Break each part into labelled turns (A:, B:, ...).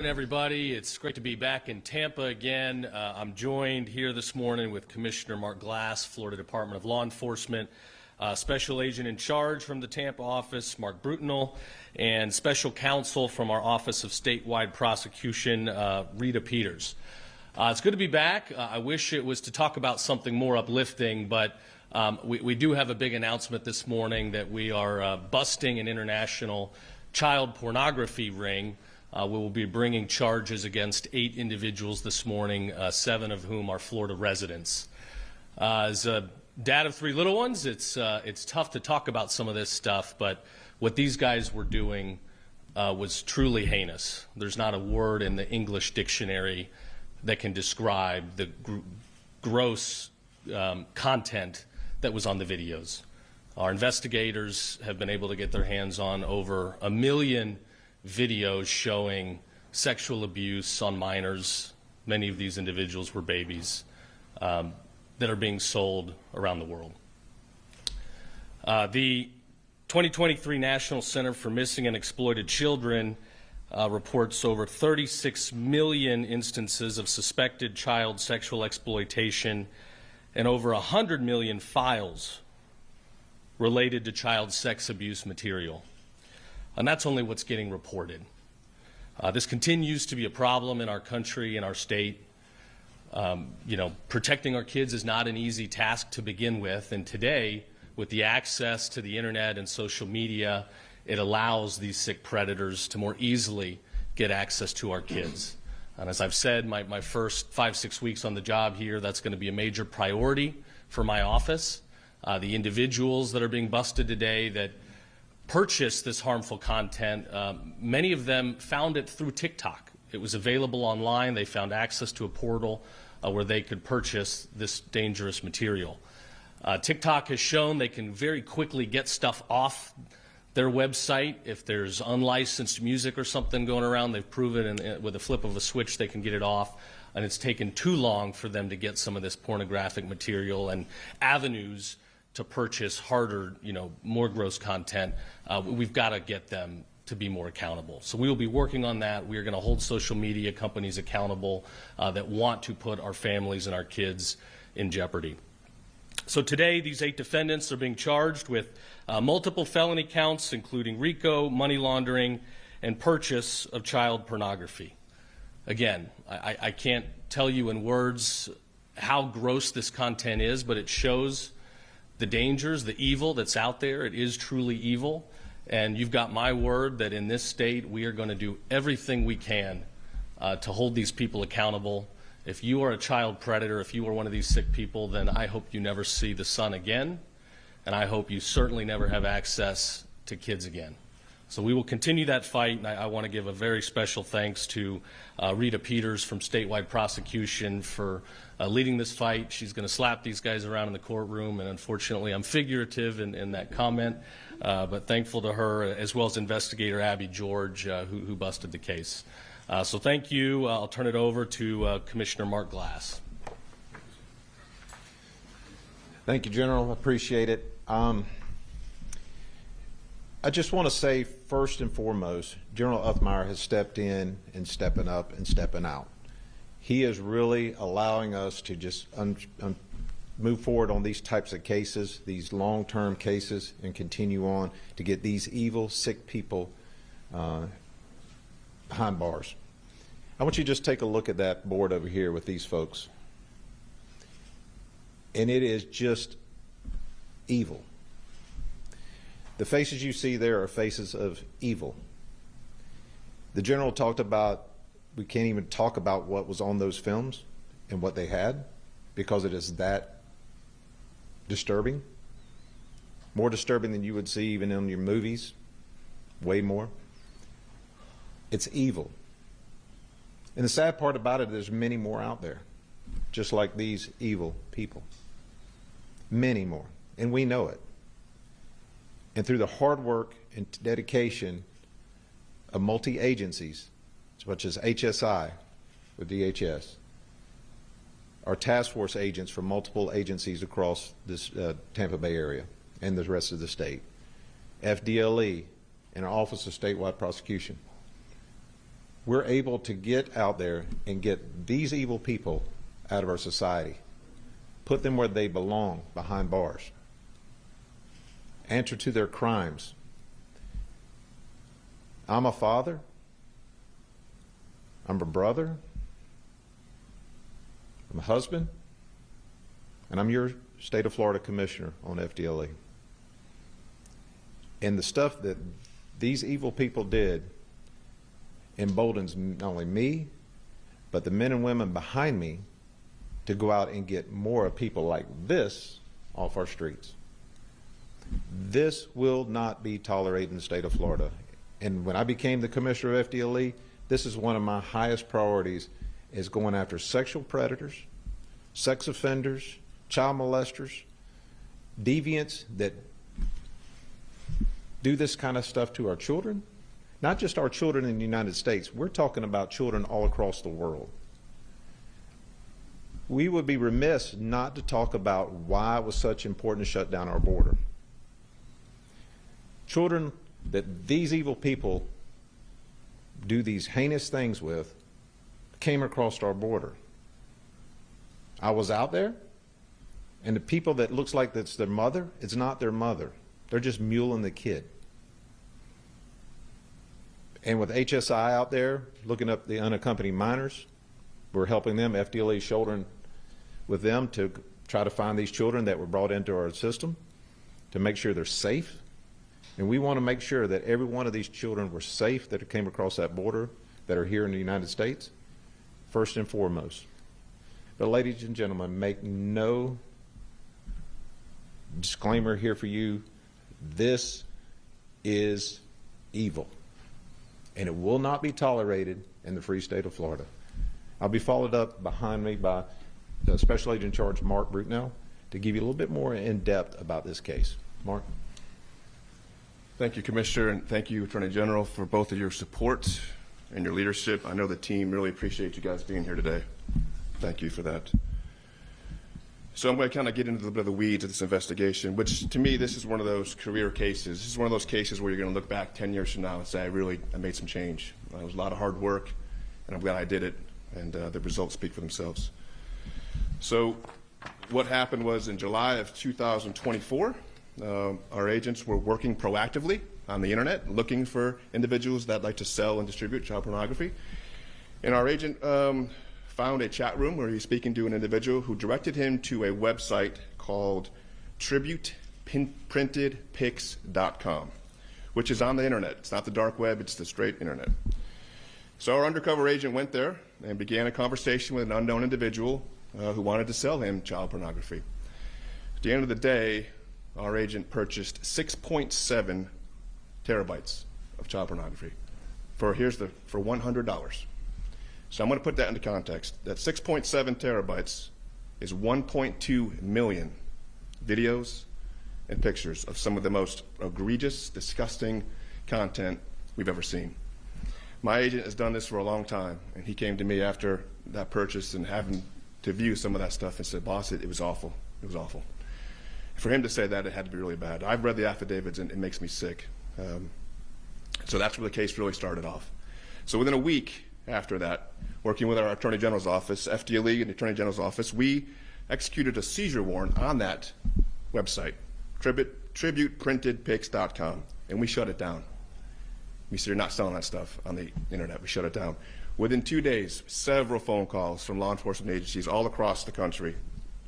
A: Everybody, it's great to be back in Tampa again. I'm joined here this morning with Commissioner Mark Glass, Florida Department of Law Enforcement, Special Agent in Charge from the Tampa office, Mark Brutinel, and Special Counsel from our Office of Statewide Prosecution, Rita Peters. It's good to be back. I wish it was to talk about something more uplifting, but we do have a big announcement this morning that we are busting an international child pornography ring. We will be bringing charges against 8 individuals this morning, 7 of whom are Florida residents. As a dad of 3 little ones, it's tough to talk about some of this stuff, but what these guys were doing was truly heinous. There's not a word in the English dictionary that can describe the gross content that was on the videos. Our investigators have been able to get their hands on over 1 million videos showing sexual abuse on minors. Many of these individuals were babies that are being sold around the world. The 2023 National Center for Missing and Exploited Children reports over 36 million instances of suspected child sexual exploitation and over 100 million files related to child sex abuse material. And that's only what's getting reported. This continues to be a problem in our country, in our state. Protecting our kids is not an easy task to begin with, and today, with the access to the internet and social media, it allows these sick predators to more easily get access to our kids. And as I've said, my first 5-6 weeks on the job here, that's going to be a major priority for my office. The individuals that are being busted today that purchased this harmful content, many of them found it through TikTok. It was available online. They found access to a portal where they could purchase this dangerous material. TikTok has shown they can very quickly get stuff off their website. If there's unlicensed music or something going around, they've proven with a flip of a switch they can get it off. And it's taken too long for them to get some of this pornographic material and avenues to purchase harder, more gross content. We've got to get them to be more accountable. So we will be working on that. We are going to hold social media companies accountable that want to put our families and our kids in jeopardy. So today, these 8 defendants are being charged with multiple felony counts, including RICO, money laundering, and purchase of child pornography. Again, I can't tell you in words how gross this content is, but it shows the dangers, the evil that's out there. It is truly evil. And you've got my word that in this state, we are going to do everything we can to hold these people accountable. If you are a child predator, if you are one of these sick people, then I hope you never see the sun again. And I hope you certainly never have access to kids again. So we will continue that fight, and I want to give a very special thanks to Rita Peters from Statewide Prosecution for leading this fight. She's going to slap these guys around in the courtroom, and unfortunately I'm figurative in that comment, but thankful to her, as well as Investigator Abby George, who busted the case. So thank you. I'll turn it over to Commissioner Mark Glass.
B: Thank you, General. I appreciate it. I just want to say, first and foremost, General Uthmeier has stepped in and stepping up and stepping out. He is really allowing us to just move forward on these types of cases, these long-term cases, and continue on to get these evil, sick people behind bars. I want you to just take a look at that board over here with these folks. And it is just evil. The faces you see there are faces of evil. The General talked about, we can't even talk about what was on those films and what they had because it is that disturbing. More disturbing than you would see even in your movies, way more. It's evil. And the sad part about it, there's many more out there, just like these evil people. Many more, and we know it. And through the hard work and dedication of multi-agencies, such as HSI with DHS, our task force agents from multiple agencies across this Tampa Bay area and the rest of the state, FDLE, and our Office of Statewide Prosecution, we're able to get out there and get these evil people out of our society, put them where they belong, behind bars, answer to their crimes. I'm a father, I'm a brother, I'm a husband, and I'm your state of Florida commissioner on FDLE. And the stuff that these evil people did emboldens not only me, but the men and women behind me to go out and get more people like this off our streets. This will not be tolerated in the state of Florida. And when I became the commissioner of FDLE, this is one of my highest priorities, is going after sexual predators, sex offenders, child molesters, deviants that do this kind of stuff to our children. Not just our children in the United States, we're talking about children all across the world. We would be remiss not to talk about why it was such important to shut down our border. Children that these evil people do these heinous things with came across our border. I was out there, and the people that looks like that's their mother, it's not their mother. They're just muling the kid. And with HSI out there looking up the unaccompanied minors, we're helping them, FDLE shouldering with them to try to find these children that were brought into our system to make sure they're safe. And we want to make sure that every one of these children were safe that came across that border, that are here in the United States, first and foremost. But ladies and gentlemen, make no disclaimer here for you. This is evil, and it will not be tolerated in the free state of Florida. I'll be followed up behind me by the Special Agent in Charge, Mark Brutnell, to give you a little bit more in depth about this case. Mark.
C: Thank you, Commissioner, and thank you, Attorney General, for both of your support and your leadership. I know the team really appreciates you guys being here today. Thank you for that. So I'm going to kind of get into a little bit of the weeds of this investigation, which to me, this is one of those career cases. This is one of those cases where you're going to look back 10 years from now and say, I made some change. It was a lot of hard work, and I'm glad I did it, and the results speak for themselves. So what happened was in July of 2024, our agents were working proactively on the internet, looking for individuals that like to sell and distribute child pornography. And our agent found a chat room where he was speaking to an individual who directed him to a website called TributePrintedPics.com, which is on the internet. It's not the dark web, it's the straight internet. So our undercover agent went there and began a conversation with an unknown individual who wanted to sell him child pornography. At the end of the day, our agent purchased 6.7 terabytes of child pornography for $100. So I'm going to put that into context. That 6.7 terabytes is 1.2 million videos and pictures of some of the most egregious, disgusting content we've ever seen. My agent has done this for a long time, and he came to me after that purchase and having to view some of that stuff and said, boss, it was awful. It was awful. For him to say that, it had to be really bad. I've read the affidavits, and it makes me sick. So that's where the case really started off. So within a week after that, working with our Attorney General's office, FDLE and the Attorney General's office, we executed a seizure warrant on that website, TributePrintedPics.com, and we shut it down. We said, you're not selling that stuff on the internet. We shut it down. Within 2 days, several phone calls from law enforcement agencies all across the country,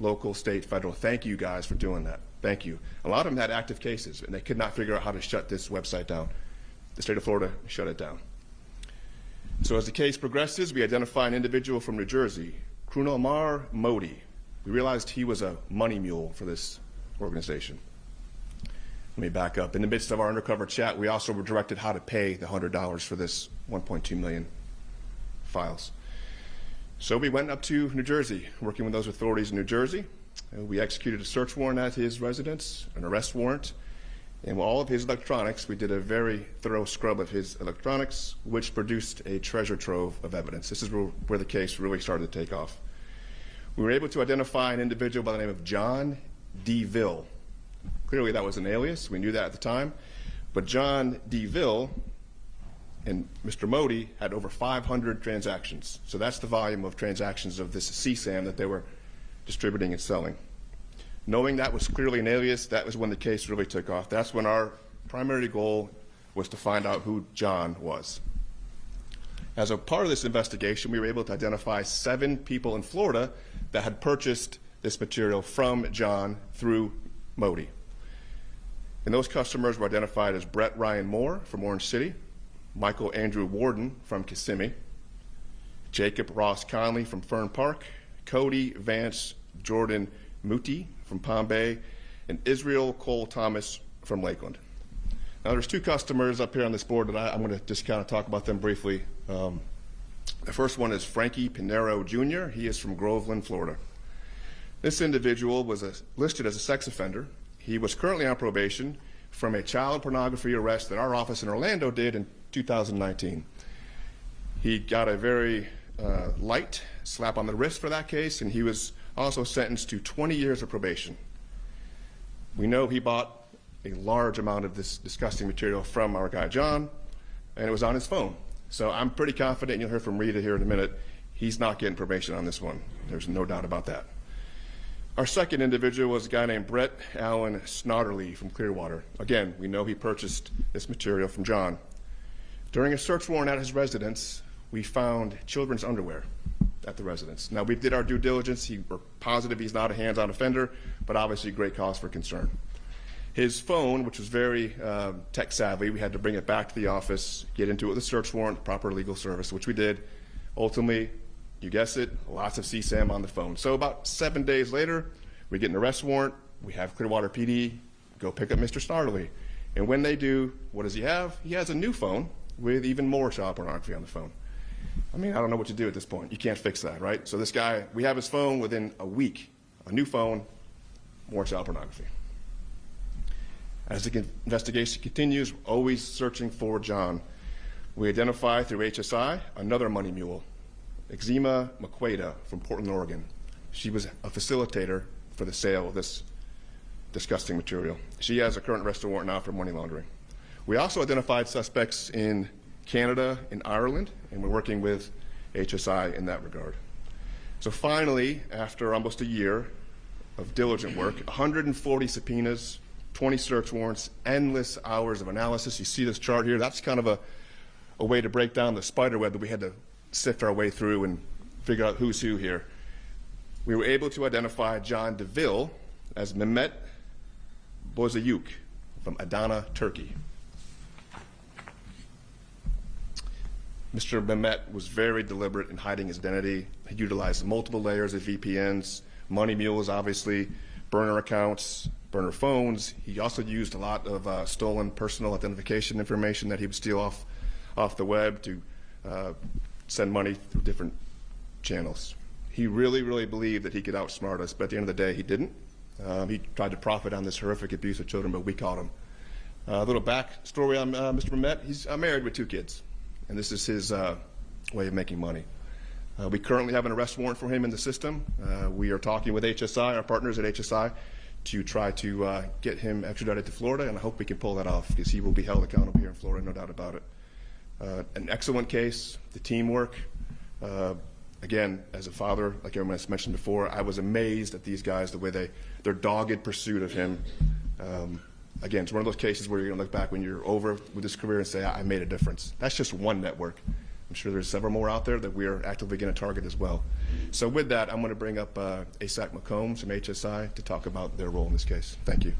C: local, state, federal. Thank you guys for doing that. Thank you. A lot of them had active cases, and they could not figure out how to shut this website down. The state of Florida shut it down. So as the case progresses, we identify an individual from New Jersey, Krunamar Modi. We realized he was a money mule for this organization. Let me back up. In the midst of our undercover chat, we also were directed how to pay the $100 for this 1.2 million files. So we went up to New Jersey, working with those authorities in New Jersey. We executed a search warrant at his residence, an arrest warrant, and with all of his electronics, we did a very thorough scrub of his electronics, which produced a treasure trove of evidence. This is where the case really started to take off. We were able to identify an individual by the name of John DeVille. Clearly that was an alias, we knew that at the time, but John DeVille And Mr. Modi had over 500 transactions. So that's the volume of transactions of this CSAM that they were distributing and selling. Knowing that was clearly an alias, that was when the case really took off. That's when our primary goal was to find out who John was. As a part of this investigation, we were able to identify 7 people in Florida that had purchased this material from John through Modi. And those customers were identified as Brett Ryan Moore from Orange City, Michael Andrew Warden from Kissimmee, Jacob Ross Conley from Fern Park, Cody Vance Jordan Muti from Palm Bay, and Israel Cole Thomas from Lakeland. Now there's 2 customers up here on this board that I'm going to just kind of talk about them briefly. The first one is Frankie Pinero Jr. He is from Groveland, Florida. This individual was listed as a sex offender. He was currently on probation from a child pornography arrest that our office in Orlando did in 2019. He got a very light slap on the wrist for that case, and he was also sentenced to 20 years of probation. We know he bought a large amount of this disgusting material from our guy John, and it was on his phone. So I'm pretty confident, and you'll hear from Rita here in a minute, he's not getting probation on this one. There's no doubt about that. Our second individual was a guy named Brett Allen Snodderly from Clearwater. Again, we know he purchased this material from John. During a search warrant at his residence, we found children's underwear at the residence. Now, we did our due diligence. We're positive he's not a hands-on offender, but obviously great cause for concern. His phone, which was very tech-savvy, we had to bring it back to the office, get into it with a search warrant, proper legal service, which we did. Ultimately, you guessed it, lots of CSAM on the phone. So about 7 days later, we get an arrest warrant. We have Clearwater PD go pick up Mr. Snodderly. And when they do, what does he have? He has a new phone with even more child pornography on the phone. I mean, I don't know what to do at this point. You can't fix that, right? So this guy, we have his phone within a week, a new phone, more child pornography. As the investigation continues, always searching for John, we identify through HSI another money mule, Exima McQuaida from Portland, Oregon. She was a facilitator for the sale of this disgusting material. She has a current arrest warrant now for money laundering. We also identified suspects in Canada and Ireland, and we're working with HSI in that regard. So finally, after almost a year of diligent work, 140 subpoenas, 20 search warrants, endless hours of analysis. You see this chart here. That's kind of a way to break down the spider web that we had to sift our way through and figure out who's who here. We were able to identify John DeVille as Mehmet Bozayuk from Adana, Turkey. Mr. Mehmet was very deliberate in hiding his identity. He utilized multiple layers of VPNs, money mules, obviously, burner accounts, burner phones. He also used a lot of stolen personal identification information that he would steal off the web to send money through different channels. He really, really believed that he could outsmart us, but at the end of the day, he didn't. He tried to profit on this horrific abuse of children, but we caught him. A little back story on Mr. Mehmet. He's married with 2 kids, and this is his way of making money. We currently have an arrest warrant for him in the system. We are talking with HSI, our partners at HSI, to try to get him extradited to Florida, and I hope we can pull that off because he will be held accountable here in Florida, no doubt about it. An excellent case, the teamwork. Again, as a father, like everyone has mentioned before, I was amazed at these guys, the way their dogged pursuit of him. Again, it's one of those cases where you're going to look back when you're over with this career and say, I made a difference. That's just one network. I'm sure there's several more out there that we are actively going to target as well. So with that, I'm going to bring up ASAC McCombs from HSI to talk about their role in this case. Thank you.